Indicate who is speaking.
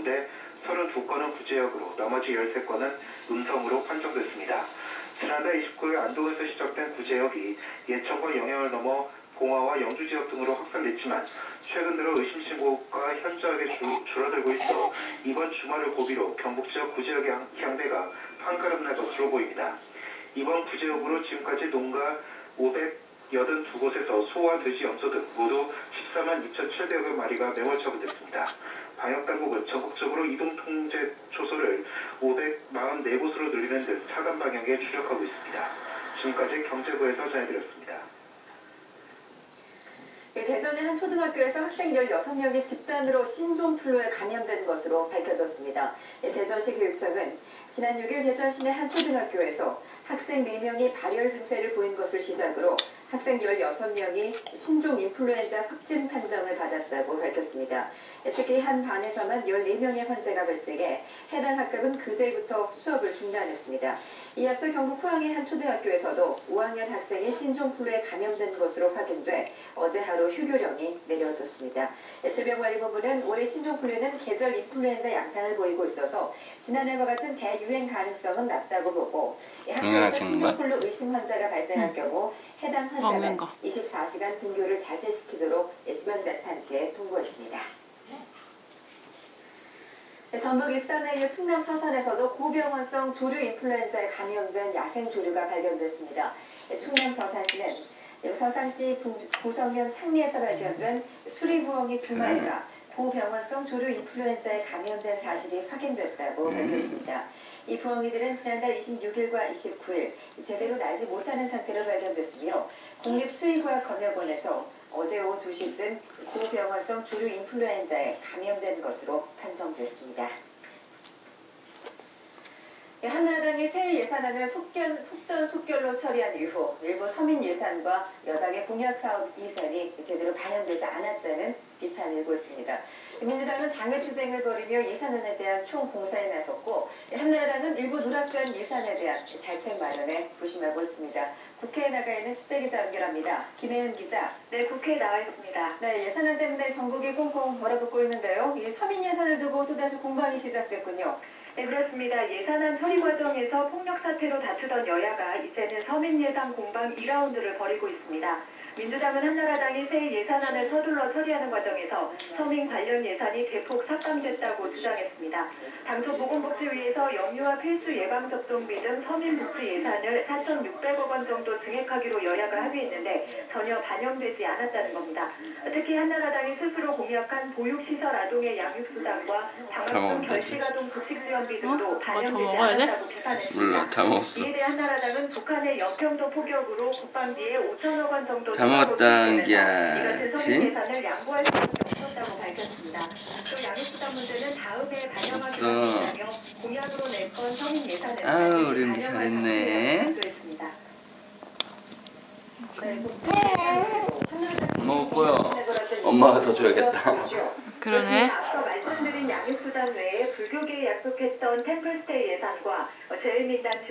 Speaker 1: 가운데 32건은 구제역으로 나머지 13건은 음성으로 판정됐습니다. 지난달 29일 안동에서 시작된 구제역이 예천과 영양을 넘어 봉화와 영주 지역 등으로 확산됐지만 최근 들어 의심 신고가 현저하게 줄어들고 있어 이번 주말을 고비로 경북 지역 구제역의 향배가 한가름 날 것으로 보입니다. 이번 구제역으로 지금까지 농가 582곳에서 소와 돼지, 염소 등 모두 14만 2,700여 마리가 매월 처분됐습니다. 방역당국은 전국적으로 이동통제 초소를 544곳으로 늘리는 등 차단 방역에 주력하고 있습니다. 지금까지 경제부에서 전해드렸습니다.
Speaker 2: 대전의 한 초등학교에서 학생 16명이 집단으로 신종플루에 감염된 것으로 밝혀졌습니다. 대전시 교육청은 지난 6일 대전 시내 한 초등학교에서 학생 4명이 발열 증세를 보인 것을 시작으로 학생 16명이 신종 인플루엔자 확진 판정을 받았다고 밝혔습니다. 특히 한 반에서만 14명의 환자가 발생해 해당 학급은 그제부터 수업을 중단했습니다. 이 앞서 경북 포항의 한 초등학교에서도 5학년 학생이 신종플루에 감염된 것으로 확인돼 어제 하루 휴교령이 내려졌습니다. 질병관리본부는 올해 신종플루는 계절 인플루엔자 양상을 보이고 있어서 지난해와 같은 대유행 가능성은 낮다고 보고 학교에서 신종플루 의심 환자가 발생할 경우 해당 환자는 24시간 등교를 자제시키도록 지방자치단체에 통보했습니다. 전북 익산에 이어 충남 서산에서도 고병원성 조류 인플루엔자에 감염된 야생 조류가 발견됐습니다. 충남 서산시는 서산시 부성면 창리에서 발견된 수리부엉이 2마리가 고병원성 조류 인플루엔자에 감염된 사실이 확인됐다고 밝혔습니다. 이 부엉이들은 지난달 26일과 29일 제대로 날지 못하는 상태로 발견됐으며 국립수의과학검역원에서 어제 오후 2시쯤 고병원성 조류 인플루엔자에 감염된 것으로 판정됐습니다. 한나라당이 새 예산안을 속전속결로 처리한 이후 일부 서민 예산과 여당의 공약사업 예산이 제대로 반영되지 않았다는 비판이 일고 있습니다. 민주당은 장외투쟁을 벌이며 예산안에 대한 총공사에 나섰고 한나라당은 일부 누락된 예산에 대한 대책 마련에 부심하고 있습니다. 국회에 나가 있는 취재기자 연결합니다. 김혜은 기자.
Speaker 3: 네, 국회에 나와 있습니다.
Speaker 2: 네, 예산안 때문에 전국이 꽁꽁 얼어붙고 있는데요. 이 서민 예산을 두고 또다시 공방이 시작됐군요.
Speaker 3: 네, 그렇습니다. 예산안 처리 과정에서 폭력 사태로 다투던 여야가 이제는 서민 예산 공방 2라운드를 벌이고 있습니다. 민주당은 한나라당이 새 예산안을 서둘러 처리하는 과정에서 서민 관련 예산이 대폭 삭감됐다고 주장했습니다. 당초 보건복지위에서 영유아 필수 예방접종비 등 서민 복지 예산을 4,600억 원 정도 증액하기로 여야가 합의했는데 전혀 반영되지 않았다는 겁니다. 특히 한나라당이 스스로 공약한 보육시설 아동의 양육수당과 장학금 결식아동 급식지원비 등도 반영되지 않았다고 비판했습니다. 이에 대해 한나라당은 북한의 역평도 포격으로 국방비에 5천억 원 정도
Speaker 4: 먹었다는 게
Speaker 3: 이같은 서민 예산을 양보할 수밖에 없었다고 밝혔습니다. 또 양육수당 문제는 다음에 반영하기로 했다며 공약으로 냈건 서민 예산에서
Speaker 4: 아우 우리 은기 잘했네. 먹었고요. 엄마가 더 줘야겠다.
Speaker 5: 그러네.
Speaker 3: 앞서 말씀드린 양육수당 외에 불교계에 약속했던 템플스테이 예산과 재외민단